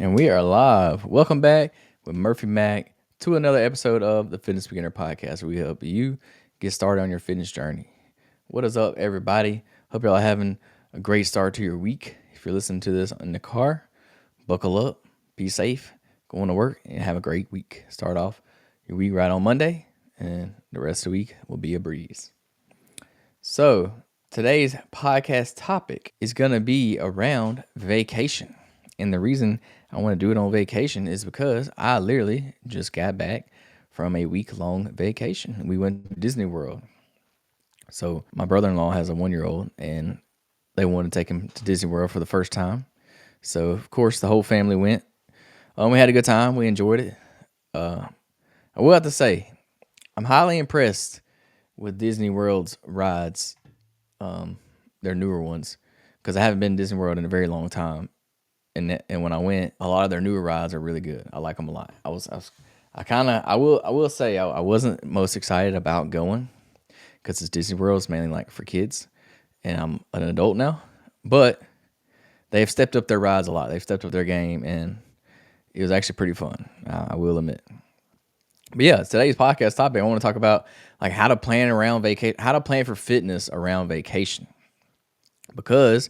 And we are live. Welcome back with Murphy Mac to another episode of the Fitness Beginner Podcast, where we help you get started on your fitness journey. What is up, everybody? Hope y'all are having a great start to your week. If you're listening to this in the car, buckle up, be safe, going to work, and have a great week. Start off your week right on Monday, and the rest of the week will be a breeze. So, today's podcast topic is going to be around vacation. And the reason I want to do it on vacation is because I literally just got back from a week-long vacation. We went to Disney World. So my brother-in-law has a 1-year-old, and they wanted to take him to Disney World for the first time. So, of course, the whole family went. We had a good time. We enjoyed it. I will have to say, I'm highly impressed with Disney World's rides, their newer ones, because I haven't been to Disney World in a very long time. And when I went, a lot of their newer rides are really good. I like them a lot. I will say I wasn't most excited about going because it's Disney World. It's mainly like for kids, and I'm an adult now. But they've stepped up their rides a lot. They've stepped up their game, and it was actually pretty fun. I will admit. But yeah, today's podcast topic, I want to talk about like how to plan around vacation, how to plan for fitness around vacation, because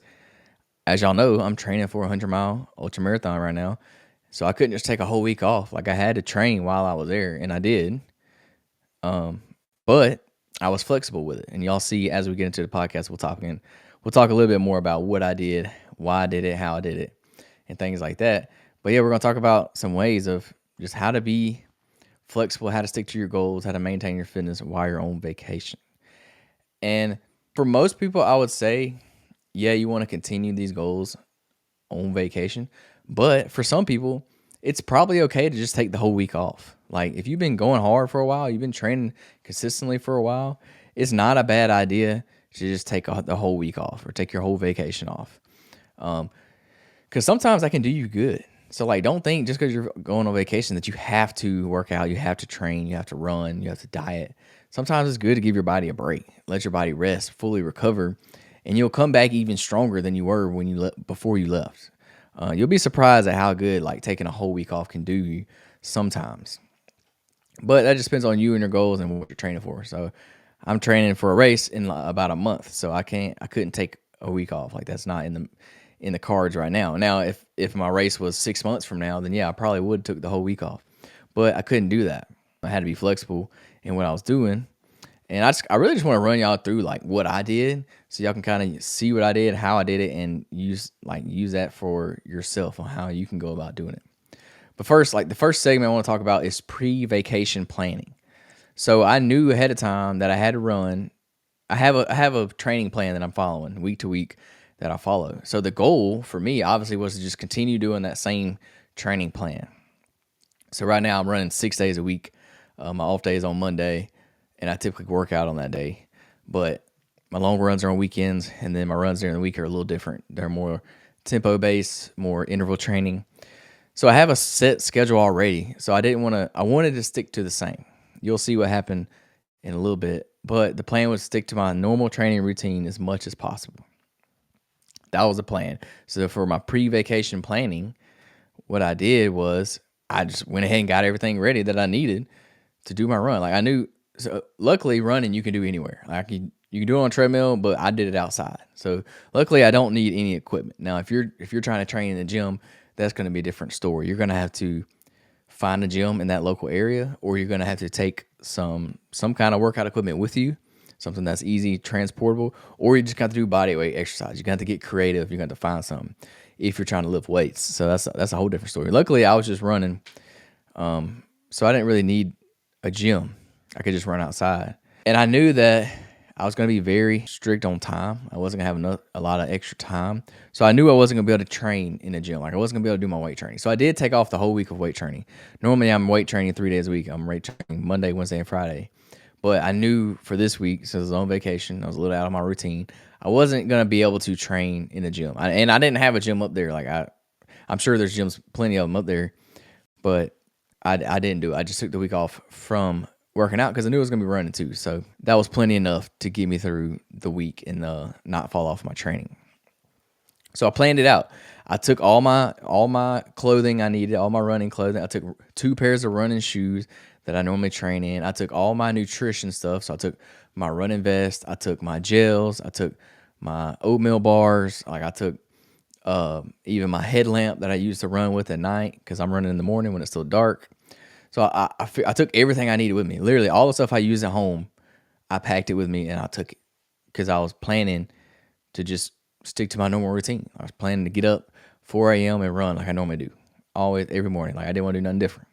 as y'all know, I'm training for a 100-mile ultra marathon right now. So I couldn't just take a whole week off. Like, I had to train while I was there, and I did. But I was flexible with it. And y'all see as we get into the podcast, we'll talk a little bit more about what I did, why I did it, how I did it, and things like that. But yeah, we're going to talk about some ways of just how to be flexible, how to stick to your goals, how to maintain your fitness while you're on vacation. And for most people, I would say, yeah, you want to continue these goals on vacation. But for some people, it's probably okay to just take the whole week off. Like, if you've been going hard for a while, you've been training consistently for a while, it's not a bad idea to just take the whole week off or take your whole vacation off. Because sometimes that can do you good. So, like, don't think just because you're going on vacation that you have to work out, you have to train, you have to run, you have to diet. Sometimes it's good to give your body a break, let your body rest, fully recover, and you'll come back even stronger than you were when before you left. You'll be surprised at how good like taking a whole week off can do you sometimes. But that just depends on you and your goals and what you're training for. So I'm training for a race in about a month, so I couldn't take a week off. Like, that's not in the cards right now. Now, if my race was 6 months from now, then yeah, I probably would took the whole week off. But I couldn't do that. I had to be flexible in what I was doing. And I really just want to run y'all through like what I did, so y'all can kind of see what I did, how I did it, and use that for yourself on how you can go about doing it. But first, like the first segment I want to talk about is pre-vacation planning. So I knew ahead of time that I had to run. I have a training plan that I'm following week to week that I follow. So the goal for me obviously was to just continue doing that same training plan. So right now I'm running 6 days a week. My off day is on Monday, and I typically work out on that day. But my long runs are on weekends, and then my runs during the week are a little different. They're more tempo-based, more interval training. So I have a set schedule already. So I wanted to stick to the same. You'll see what happened in a little bit. But the plan was to stick to my normal training routine as much as possible. That was the plan. So for my pre-vacation planning, what I did was I just went ahead and got everything ready that I needed to do my run. Like, I knew, so luckily running you can do anywhere. Like, you can do it on a treadmill, but I did it outside. So luckily I don't need any equipment. Now, if you're trying to train in the gym, that's going to be a different story. You're going to have to find a gym in that local area, or you're going to have to take some kind of workout equipment with you, something that's easy, transportable, or you just got to do body weight exercise. You got to get creative. You got to find something if you're trying to lift weights. So that's a whole different story. Luckily, I was just running, so I didn't really need a gym. I could just run outside, and I knew that I was going to be very strict on time. I wasn't going to have a lot of extra time. So I knew I wasn't going to be able to train in a gym. Like, I wasn't going to be able to do my weight training. So I did take off the whole week of weight training. Normally I'm weight training 3 days a week. I'm weight training Monday, Wednesday, and Friday. But I knew for this week, since I was on vacation, I was a little out of my routine, I wasn't going to be able to train in a gym. And I didn't have a gym up there. Like, I'm sure there's gyms, plenty of them up there. But I didn't do it. I just took the week off from working out because I knew I was going to be running too. So that was plenty enough to get me through the week and not fall off my training. So I planned it out. I took all my clothing I needed, all my running clothing. I took 2 pairs of running shoes that I normally train in. I took all my nutrition stuff. So I took my running vest. I took my gels. I took my oatmeal bars. Like I took even my headlamp that I use to run with at night because I'm running in the morning when it's still dark. So I took everything I needed with me. Literally all the stuff I use at home, I packed it with me and I took it because I was planning to just stick to my normal routine. I was planning to get up 4 a.m. and run like I normally do, always every morning. Like I didn't want to do nothing different.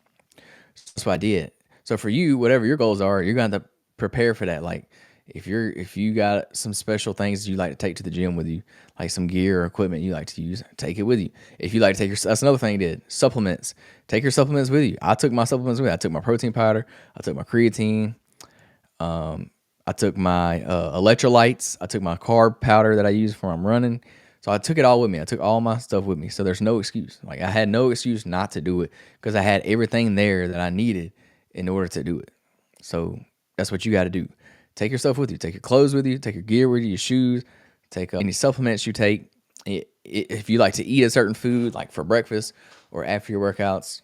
That's what I did. So for you, whatever your goals are, you're gonna have to prepare for that. Like if you got some special things you like to take to the gym with you, like some gear or equipment you like to use, take it with you. If you like to take your, that's another thing you did. Supplements. Take your supplements with you. I took my supplements with me. I took my protein powder. I took my creatine. I took my electrolytes. I took my carb powder that I use for I'm running. So I took it all with me. I took all my stuff with me. So there's no excuse. Like I had no excuse not to do it because I had everything there that I needed in order to do it. So that's what you got to do. Take your stuff with you. Take your clothes with you. Take your gear with you. Your shoes. Take any supplements you take. If you like to eat a certain food, like for breakfast or after your workouts,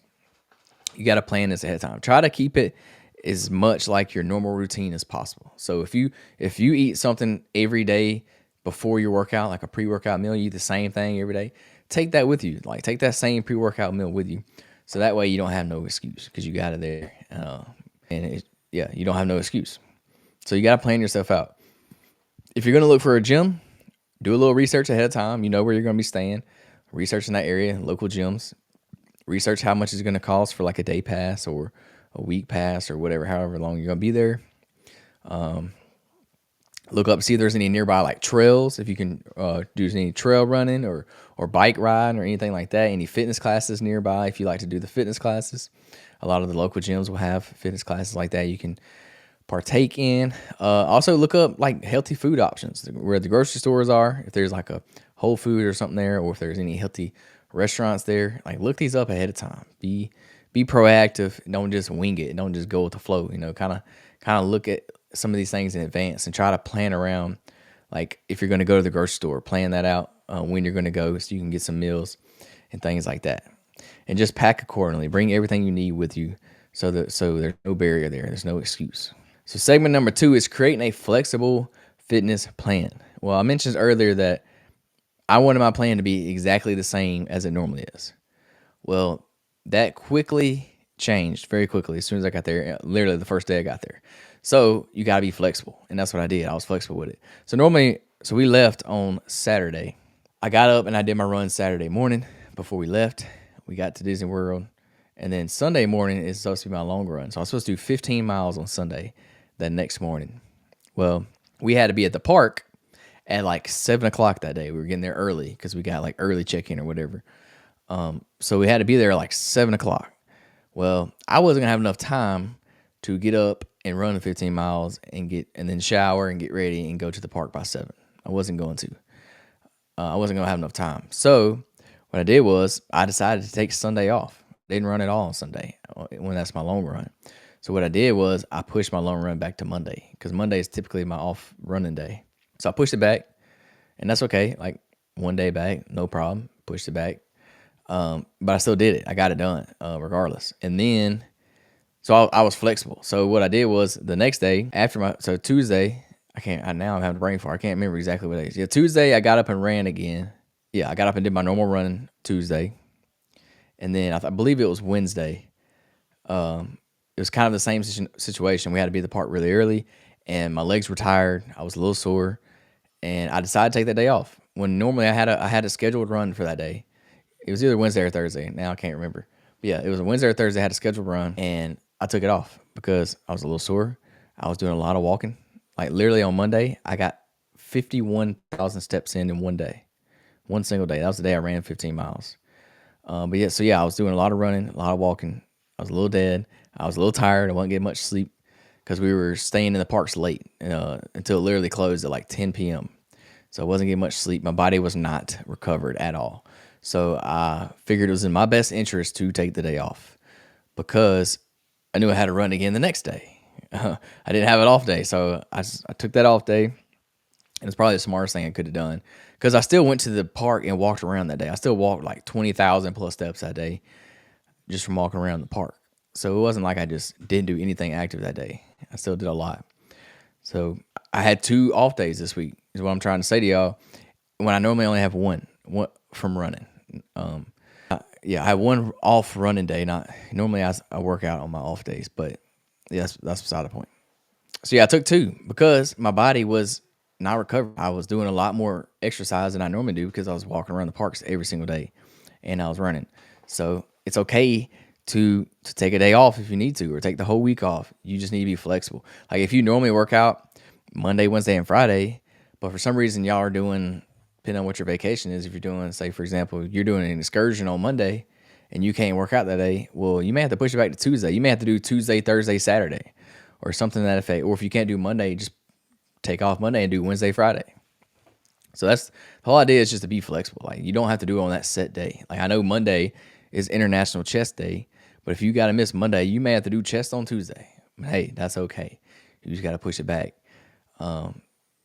you got to plan this ahead of time. Try to keep it as much like your normal routine as possible. So if you eat something every day before your workout, like a pre-workout meal, you eat the same thing every day, take that with you. Like take that same pre-workout meal with you. So that way you don't have no excuse because you got it there. You don't have no excuse. So you got to plan yourself out. If you're going to look for a gym, do a little research ahead of time. You know where you're going to be staying. Research in that area, local gyms. Research how much it's going to cost for like a day pass or a week pass or whatever, however long you're going to be there. Look up, see if there's any nearby like trails, if you can do any trail running or bike riding or anything like that. Any fitness classes nearby if you like to do the fitness classes. A lot of the local gyms will have fitness classes like that you can partake in. Also look up like healthy food options where the grocery stores are. If there's like a Whole Food or something there, or if there's any healthy restaurants there, like look these up ahead of time. Be proactive. Don't just wing it. Don't just go with the flow. Kind of look at some of these things in advance and try to plan around. Like if you're going to go to the grocery store, plan that out when you're going to go so you can get some meals and things like that. And just pack accordingly. Bring everything you need with you so there's no barrier there. There's no excuse. So segment number 2 is creating a flexible fitness plan. Well, I mentioned earlier that I wanted my plan to be exactly the same as it normally is. Well, that quickly changed very quickly as soon as I got there, literally the first day I got there. So you got to be flexible. And that's what I did. I was flexible with it. So we left on Saturday. I got up and I did my run Saturday morning before we left. We got to Disney World. And then Sunday morning is supposed to be my long run. So I was supposed to do 15 miles on Sunday that next morning. Well, we had to be at the park at like 7 o'clock that day. We were getting there early because we got like early check-in or whatever. So we had to be there at like 7 o'clock. Well, I wasn't gonna have enough time to get up and run the 15 miles and then shower and get ready and go to the park by 7. I wasn't going to. I wasn't gonna have enough time. So what I did was I decided to take Sunday off. Didn't run at all on Sunday when that's my long run. So what I did was I pushed my long run back to Monday because Monday is typically my off running day. So I pushed it back, and that's okay. Like one day back, no problem. Pushed it back. But I still did it. I got it done regardless. And then, so I was flexible. So what I did was the next day so Tuesday, now I'm having a brain fart. I can't remember exactly what it is. Yeah, Tuesday I got up and ran again. Yeah, I got up and did my normal run Tuesday. And then I believe it was Wednesday. It was kind of the same situation. We had to be at the park really early and my legs were tired. I was a little sore and I decided to take that day off when normally I had a scheduled run for that day. It was either Wednesday or Thursday. Now I can't remember. But yeah, it was a Wednesday or Thursday. I had a scheduled run, and I took it off because I was a little sore. I was doing a lot of walking. Like literally on Monday, I got 51,000 steps in one day, one single day. That was the day I ran 15 miles. I was doing a lot of running, a lot of walking. I was a little dead. I was a little tired. I wasn't getting much sleep because we were staying in the parks late until it literally closed at like 10 p.m. So I wasn't getting much sleep. My body was not recovered at all. So I figured it was in my best interest to take the day off because I knew I had to run again the next day. I didn't have an off day, so I took that off day. And it's probably the smartest thing I could have done because I still went to the park and walked around that day. I still walked like 20,000 plus steps that day just from walking around the park. So it wasn't like I just didn't do anything active that day. I still did a lot. So I had 2 off days this week, is what I'm trying to say to y'all. When I normally only have one from running. Yeah, I have one off running day. Not normally I work out on my off days, but yeah, that's beside the point. So yeah, I took 2 because my body was not recovered. I was doing a lot more exercise than I normally do because I was walking around the parks every single day, and I was running. So it's okay to take a day off if you need to, or take the whole week off. You just need to be flexible. Like if you normally work out Monday, Wednesday, and Friday, but for some reason y'all are doing, depending on what your vacation is, if you're doing, say for example, you're doing an excursion on Monday and you can't work out that day, well, you may have to push it back to Tuesday. You may have to do Tuesday, Thursday, Saturday, or something to that effect. Or if you can't do Monday, just take off Monday and do Wednesday, Friday. So that's the whole idea, is just to be flexible. Like you don't have to do it on that set day. Like I know Monday is International Chest Day, but if you got to miss Monday, you may have to do chest on Tuesday. Hey, that's okay. You just got to push it back.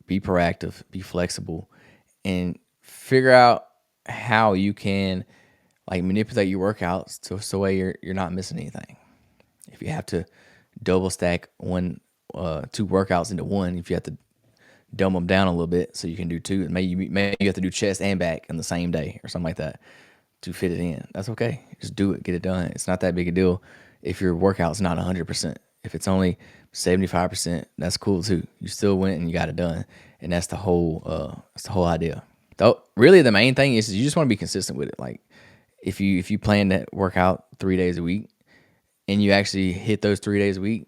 Be proactive, be flexible, and figure out how you can like manipulate your workouts so way you're not missing anything. If you have to double stack 2 workouts into one, if you have to dumb them down a little bit so you can do 2, maybe you have to do chest and back in the same day or something like that to fit it in. That's okay. Just do it, get it done. It's not that big a deal if your workout's not 100%. If it's only 75%, that's cool too. You still went and you got it done, and that's the whole idea. Though really the main thing is you just want to be consistent with it. Like if you plan to work out 3 days a week and you actually hit those 3 days a week,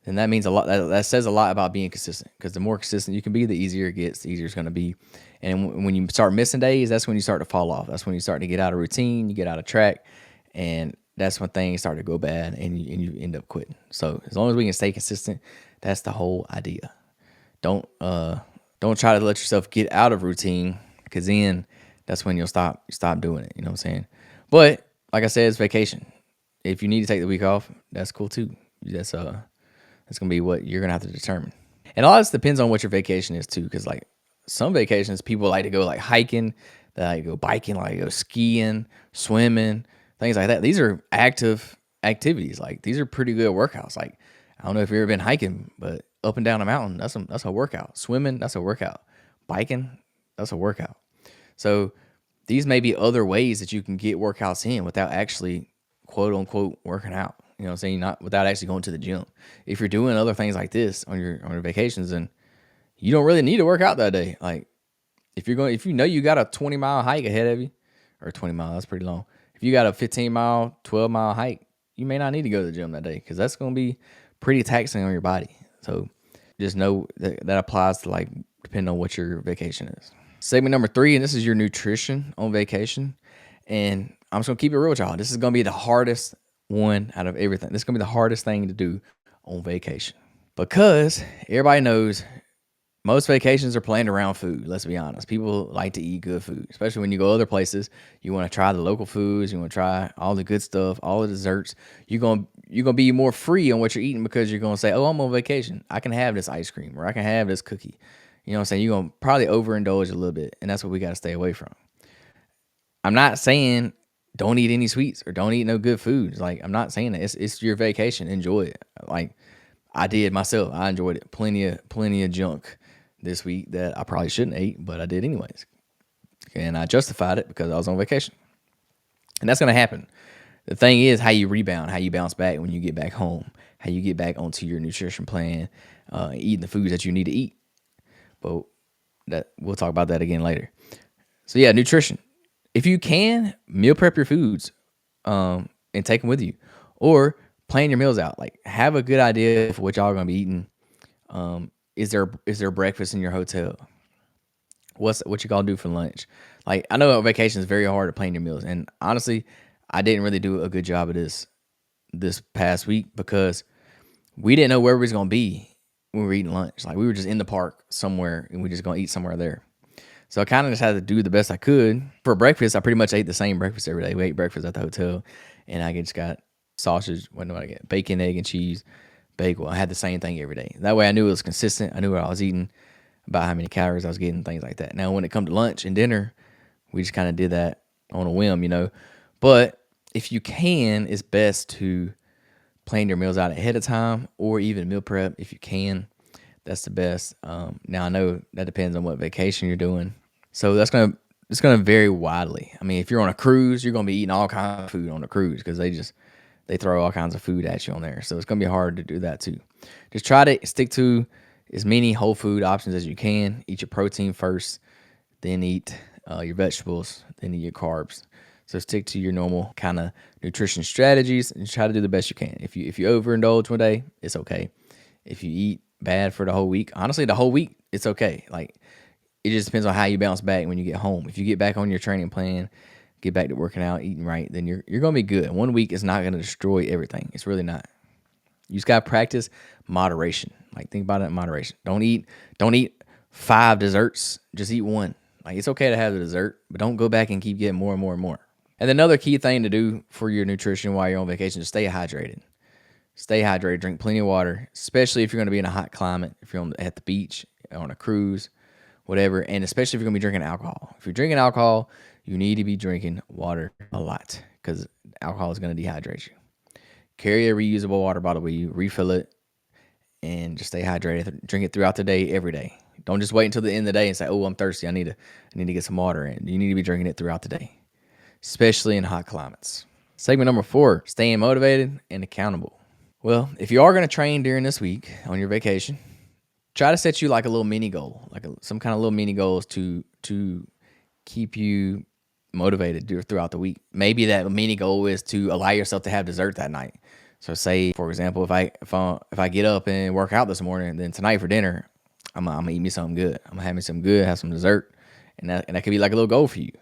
then that means a lot. That says a lot about being consistent, because the more consistent you can be, the easier it gets, the easier it's going to be. And when you start missing days, that's when you start to fall off. That's when you start to get out of routine, you get out of track, and that's when things start to go bad and you end up quitting. So as long as we can stay consistent, that's the whole idea. Don't try to let yourself get out of routine, because then that's when you'll stop doing it. You know what I'm saying? But like I said, it's vacation. If you need to take the week off, that's cool too. That's gonna be what you're gonna have to determine. And a lot of this depends on what your vacation is too, because like some vacations people like to go like hiking, they like to go biking, like go skiing, swimming, things like that. These are active activities. Like these are pretty good workouts. Like I don't know if you've ever been hiking, but up and down a mountain, that's a workout. Swimming, that's a workout. Biking, that's a workout. So these may be other ways that you can get workouts in without actually quote unquote working out. You know what I'm saying? Not without actually going to the gym. If you're doing other things like this on your vacations, then you don't really need to work out that day. Like if you know you got a 20-mile hike ahead of you, or 20 miles, that's pretty long. If you got a 15-mile, 12-mile hike, you may not need to go to the gym that day, because that's going to be pretty taxing on your body. So just know that applies to like depending on what your vacation is. Segment number 3, and this is your nutrition on vacation. And I'm just going to keep it real with y'all. This is going to be the hardest one out of everything. This is going to be the hardest thing to do on vacation, because everybody knows most vacations are planned around food. Let's be honest. People like to eat good food, especially when you go other places. You want to try the local foods. You want to try all the good stuff, all the desserts. You're gonna be more free on what you're eating, because you're gonna say, "Oh, I'm on vacation. I can have this ice cream, or I can have this cookie." You know what I'm saying? You're gonna probably overindulge a little bit, and that's what we got to stay away from. I'm not saying don't eat any sweets or don't eat no good foods. Like I'm not saying that. It's your vacation. Enjoy it. Like I did myself. I enjoyed it. Plenty of junk this week that I probably shouldn't eat, but I did anyways. And I justified it because I was on vacation. And that's gonna happen. The thing is how you rebound, how you bounce back when you get back home, how you get back onto your nutrition plan, eating the foods that you need to eat. But we'll talk about that again later. So yeah, nutrition. If you can, meal prep your foods and take them with you, or plan your meals out. Like have a good idea of what y'all are gonna be eating. Is there breakfast in your hotel? What you gonna do for lunch? Like I know on vacation is very hard to plan your meals, and honestly, I didn't really do a good job of this past week, because we didn't know where we was gonna be when we were eating lunch. Like we were just in the park somewhere, and we just gonna eat somewhere there. So I kind of just had to do the best I could. For breakfast, I pretty much ate the same breakfast every day. We ate breakfast at the hotel, and I just got sausage. What did I get? Bacon, egg, and cheese, bagel. I had the same thing every day. That way I knew it was consistent. I knew what I was eating. about how many calories I was getting, things like that. Now, when it come to lunch and dinner, we just kind of did that on a whim, But if you can, it's best to plan your meals out ahead of time, or even meal prep if you can. That's the best. Now I know that depends on what vacation you're doing, so it's gonna vary widely. I mean, if you're on a cruise, you're gonna be eating all kinds of food on the cruise because they throw all kinds of food at you on there. So it's gonna be hard to do that too. Just try to stick to as many whole food options as you can. Eat your protein first, then eat your vegetables, then eat your carbs. So stick to your normal kind of nutrition strategies and try to do the best you can. If you overindulge one day, it's okay. If you eat bad for the whole week, honestly, the whole week, it's okay. Like, it just depends on how you bounce back when you get home. If you get back on your training plan, get back to working out, eating right, then you're gonna be good. 1 week is not gonna destroy everything. It's really not. You just gotta practice moderation. Like, think about it in moderation. Don't eat 5 desserts. Just eat one. Like, it's okay to have the dessert, but don't go back and keep getting more and more and more. And another key thing to do for your nutrition while you're on vacation is stay hydrated. Stay hydrated. Drink plenty of water, especially if you're going to be in a hot climate, if you're at the beach, on a cruise, whatever, and especially if you're going to be drinking alcohol. If you're drinking alcohol, you need to be drinking water a lot because alcohol is going to dehydrate you. Carry a reusable water bottle with you, refill it, and just stay hydrated. Drink it throughout the day, every day. Don't just wait until the end of the day and say, "Oh, I'm thirsty. I need to get some water in." You need to be drinking it throughout the day, especially in hot climates. Segment number 4, staying motivated and accountable. Well, if you are going to train during this week on your vacation, try to set you like a little mini goal, like some kind of little mini goals to keep you motivated throughout the week. Maybe that mini goal is to allow yourself to have dessert that night. So say, for example, if I get up and work out this morning, then tonight for dinner, I'm gonna eat me something good. I'm gonna have me some good, have some dessert, and that could be like a little goal for you,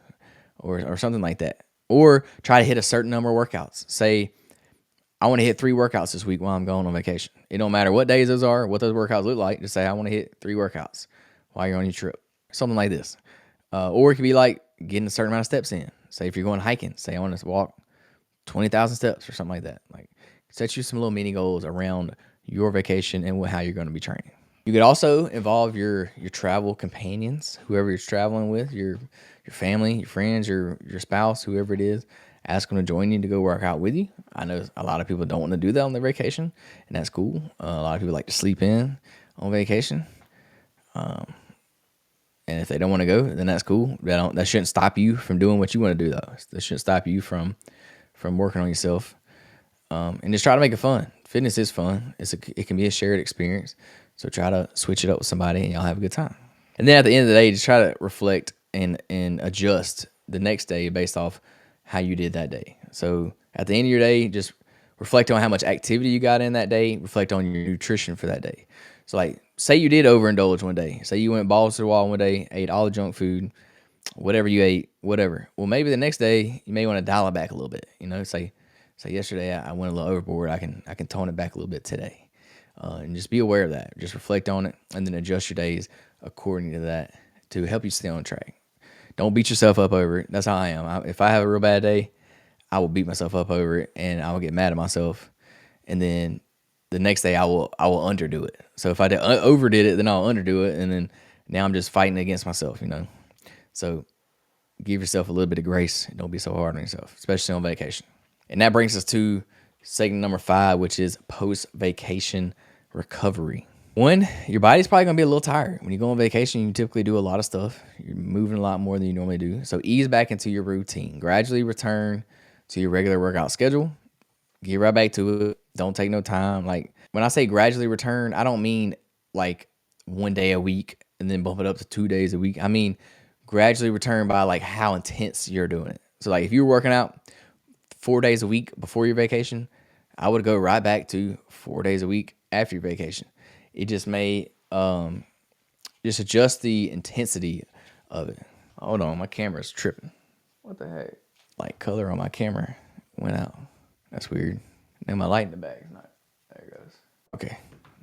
or something like that. Or try to hit a certain number of workouts. Say, I want to hit 3 workouts this week while I'm going on vacation. It don't matter what days those are, what those workouts look like. Just say, I want to hit 3 workouts while you're on your trip. Something like this. Or it could be like getting a certain amount of steps in. Say if you're going hiking, say I want to walk 20,000 steps or something like that. Like, set you some little mini goals around your vacation and how you're going to be training. You could also involve your travel companions, whoever you're traveling with, your family, your friends, your spouse, whoever it is. Ask them to join you to go work out with you. I know a lot of people don't want to do that on their vacation, and that's cool. A lot of people like to sleep in on vacation. And if they don't want to go, then that's cool. That shouldn't stop you from doing what you want to do, though. That shouldn't stop you from working on yourself. And just try to make it fun. Fitness is fun. It can be a shared experience. So try to switch it up with somebody, and y'all have a good time. And then at the end of the day, just try to reflect and adjust the next day based off how you did that day. So at the end of your day, just reflect on how much activity you got in that day. Reflect on your nutrition for that day. So like, say you did overindulge one day. Say you went balls to the wall one day, ate all the junk food, whatever you ate, whatever. Well, maybe the next day you may want to dial it back a little bit. Say yesterday I went a little overboard. I can tone it back a little bit today, and just be aware of that. Just reflect on it, and then adjust your days according to that to help you stay on track. Don't beat yourself up over it. That's how I am. If I have a real bad day, I will beat myself up over it, and I will get mad at myself, and then the next day I will underdo it. So if I overdid it, then I'll underdo it, and then now I'm just fighting against myself, So give yourself a little bit of grace. Don't be so hard on yourself, especially on vacation. And that brings us to segment number 5, which is post-vacation recovery. 1, your body's probably going to be a little tired. When you go on vacation, you typically do a lot of stuff. You're moving a lot more than you normally do. So ease back into your routine. Gradually return to your regular workout schedule. Get right back to it. Don't take no time. Like, when I say gradually return, I don't mean like 1 day a week and then bump it up to 2 days a week. I mean gradually return by like how intense you're doing it. So like if you're working out 4 days a week before your vacation, I would go right back to 4 days a week after your vacation. It just may just adjust the intensity of it. Hold on, my camera's tripping. What the heck? Like, color on my camera went out. That's weird. Now my light in the back is not. There it goes. Okay,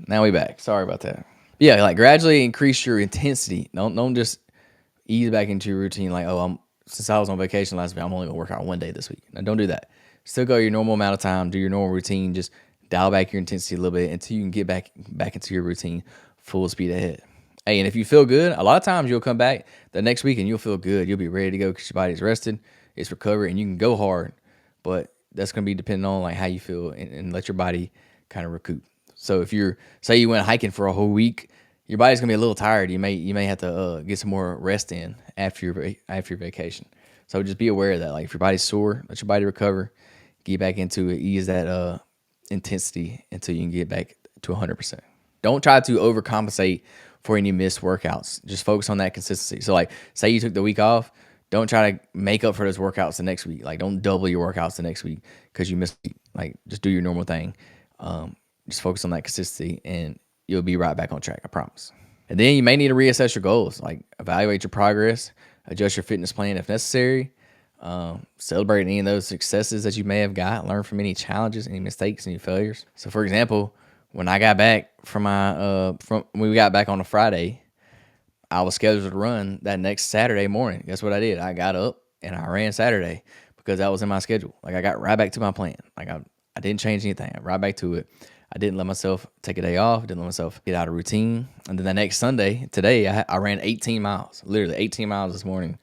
now we back. Sorry about that. Yeah, like gradually increase your intensity. Don't just ease back into your routine. Like, since I was on vacation last week, I'm only gonna work out 1 day this week. Now don't do that. Still go your normal amount of time. Do your normal routine. Just dial back your intensity a little bit until you can get back into your routine full speed ahead. Hey, and if you feel good, a lot of times you'll come back the next week and you'll feel good. You'll be ready to go because your body's rested, it's recovered, and you can go hard. But that's gonna be depending on like how you feel and let your body kind of recoup. So if you're say you went hiking for a whole week, your body's gonna be a little tired. You may have to get some more rest in after your vacation. So just be aware of that. Like if your body's sore, let your body recover, get back into it, ease that intensity until you can get back to 100%. Don't try to overcompensate for any missed workouts. Just focus on that consistency. So like say you took the week off, don't try to make up for those workouts the next week. Like don't double your workouts the next week because you missed. Like just do your normal thing. Just focus on that consistency and you'll be right back on track. I promise. And then you may need to reassess your goals, like evaluate your progress, adjust your fitness plan if necessary, celebrate any of those successes that you may have got, learn from any challenges, any mistakes, any failures. So, for example, when I got back from from when we got back on a Friday, I was scheduled to run that next Saturday morning. Guess what I did? I got up and I ran Saturday because that was in my schedule. Like I got right back to my plan. Like I didn't change anything. I right back to it. I didn't let myself take a day off. Didn't let myself get out of routine. And then the next Sunday, today, I ran 18 miles, literally 18 miles this morning,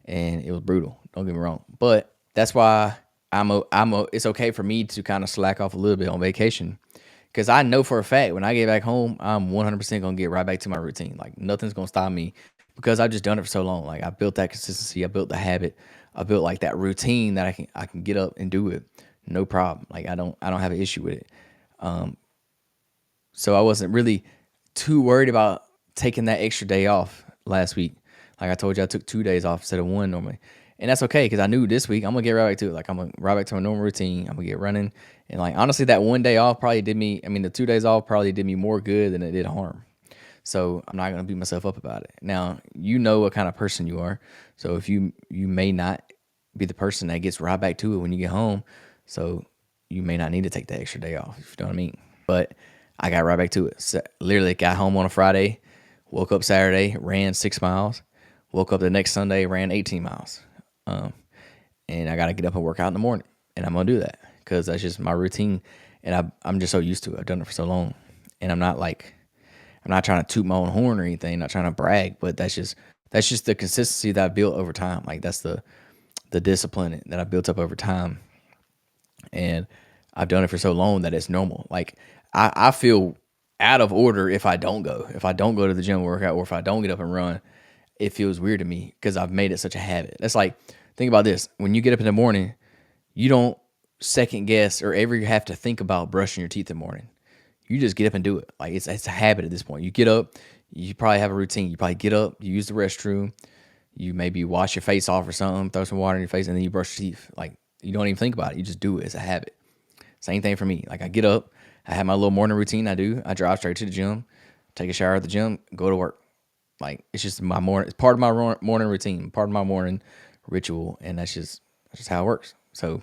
and it was brutal. Don't get me wrong, but that's why it's okay for me to kind of slack off a little bit on vacation because I know for a fact when I get back home, I'm 100% gonna get right back to my routine. Like nothing's gonna stop me because I've just done it for so long. Like I built that consistency, I built the habit, I built like that routine that I can get up and do it, no problem. Like I don't have an issue with it. So I wasn't really too worried about taking that extra day off last week. Like I told you, I took 2 days off instead of one normally. And that's okay because I knew this week I'm gonna get right back to it. Like I'm gonna right back to my normal routine. I'm gonna get running. And like honestly, that one day off probably did me, I mean, the 2 days off probably did me more good than it did harm. So I'm not gonna beat myself up about it. Now, you know what kind of person you are. So if you may not be the person that gets right back to it when you get home. So you may not need to take that extra day off, if you know what I mean. But I got right back to it. So, literally got home on a Friday, woke up Saturday, ran 6 miles, woke up the next Sunday, ran 18 miles. And I got to get up and work out in the morning. And I'm going to do that because that's just my routine. And I'm just so used to it. I've done it for so long. And I'm not trying to toot my own horn or anything, not trying to brag, but that's just the consistency that I built over time. Like that's the discipline that I built up over time. And I've done it for so long that it's normal. Like I feel out of order if I don't go. If I don't go to the gym workout or if I don't get up and run, it feels weird to me because I've made it such a habit. That's like, think about this. When you get up in the morning, you don't second guess or ever have to think about brushing your teeth in the morning. You just get up and do it. Like it's a habit at this point. You get up, you probably have a routine. You probably get up, you use the restroom, you maybe wash your face off or something, throw some water in your face, and then you brush your teeth. Like you don't even think about it. You just do it. It's a habit. Same thing for me. Like I get up, I have my little morning routine I do. I drive straight to the gym, take a shower at the gym, go to work. Like it's just my morning. It's part of my morning routine, part of my morning ritual, and that's just how it works. So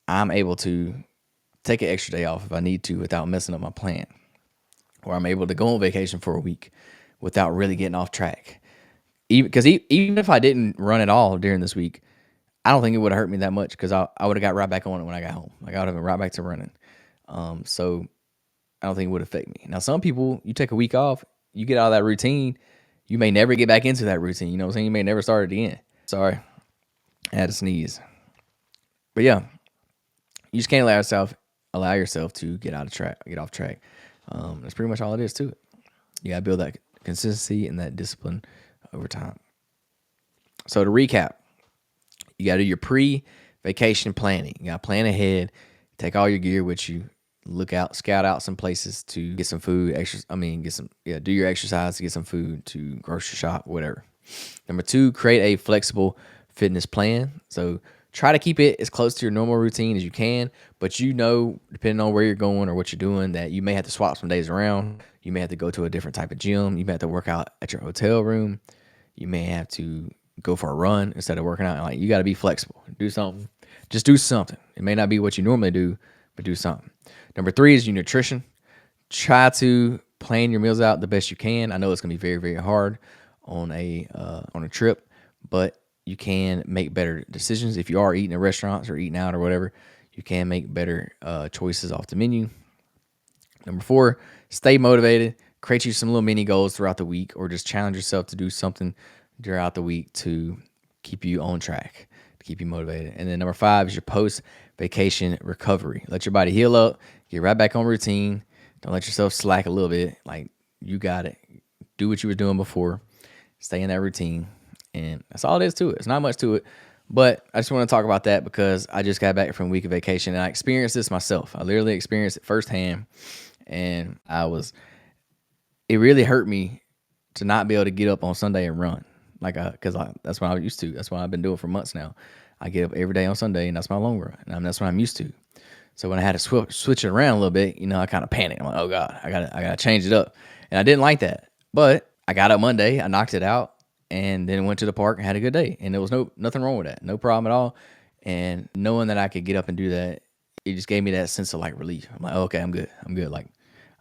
I'm able to take an extra day off if I need to without messing up my plan, or I'm able to go on vacation for a week without really getting off track. Even if I didn't run at all during this week, I don't think it would have hurt me that much because I would have got right back on it when I got home. Like I would have been right back to running. So I don't think it would affect me. Now, some people, you take a week off, you get out of that routine, you may never get back into that routine. You know what I'm saying? You may never start it again. Sorry, I had to sneeze. But yeah, you just can't allow yourself to get off track. That's pretty much all it is to it. You gotta build that consistency and that discipline over time. So to recap, you gotta do your pre-vacation planning. You gotta plan ahead, take all your gear with you, scout out some places to get some food, do your exercise to get some food, to grocery shop, whatever. Number 2, create a flexible fitness plan. So try to keep it as close to your normal routine as you can, but depending on where you're going or what you're doing, that you may have to swap some days around. You may have to go to a different type of gym. You may have to work out at your hotel room. You may have to go for a run instead of working out. Like you got to be flexible. Do something. Just do something. It may not be what you normally do, but do something. Number 3 is your nutrition. Try to plan your meals out the best you can. I know it's gonna be very, very hard on a trip, but you can make better decisions if you are eating at restaurants or eating out or whatever. You can make better choices off the menu. Number 4, stay motivated. create you some little mini goals throughout the week, or just challenge yourself to do something throughout the week to keep you on track, to keep you motivated. And then number 5 is your post-vacation recovery. Let your body heal up, get right back on routine. Don't let yourself slack a little bit. Like, you got it. Do what you were doing before. Stay in that routine. And that's all it is to it. It's not much to it. But I just want to talk about that because I just got back from a week of vacation and I experienced this myself. I literally experienced it firsthand. And it really hurt me to not be able to get up on Sunday and run. Because that's what I used to. That's what I've been doing for months now. I get up every day on Sunday and that's my long run. And that's what I'm used to. So when I had to switch it around a little bit, I kind of panicked. I'm like, oh God, I gotta change it up. And I didn't like that. But I got up Monday, I knocked it out, and then went to the park and had a good day. And there was nothing wrong with that. No problem at all. And knowing that I could get up and do that, it just gave me that sense of like relief. I'm like, oh, okay, I'm good. Like,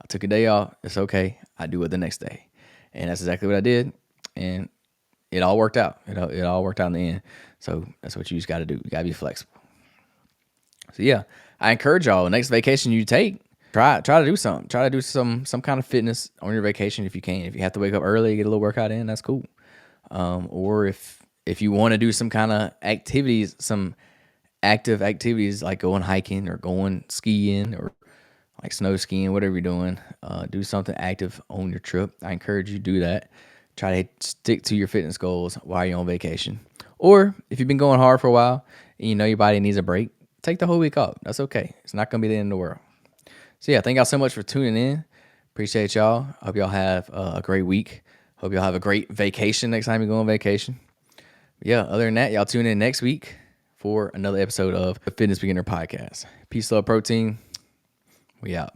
I took a day off. It's okay. I do it the next day. And that's exactly what I did. And it all worked out. It all worked out in the end. So that's what you just got to do. You got to be flexible. So yeah, I encourage y'all, next vacation you take, try to do something. Try to do some kind of fitness on your vacation if you can. If you have to wake up early, get a little workout in, that's cool. Or if you want to do some kind of activities, some active activities like going hiking or going skiing or like snow skiing, whatever you're doing, do something active on your trip. I encourage you to do that. Try to stick to your fitness goals while you're on vacation. Or if you've been going hard for a while and you know your body needs a break, take the whole week off. That's okay. It's not going to be the end of the world. So yeah, thank y'all so much for tuning in. Appreciate y'all. Hope y'all have a great week. Hope y'all have a great vacation next time you go on vacation. But yeah, other than that, y'all tune in next week for another episode of the Fitness Beginner Podcast. Peace, love, protein. We out.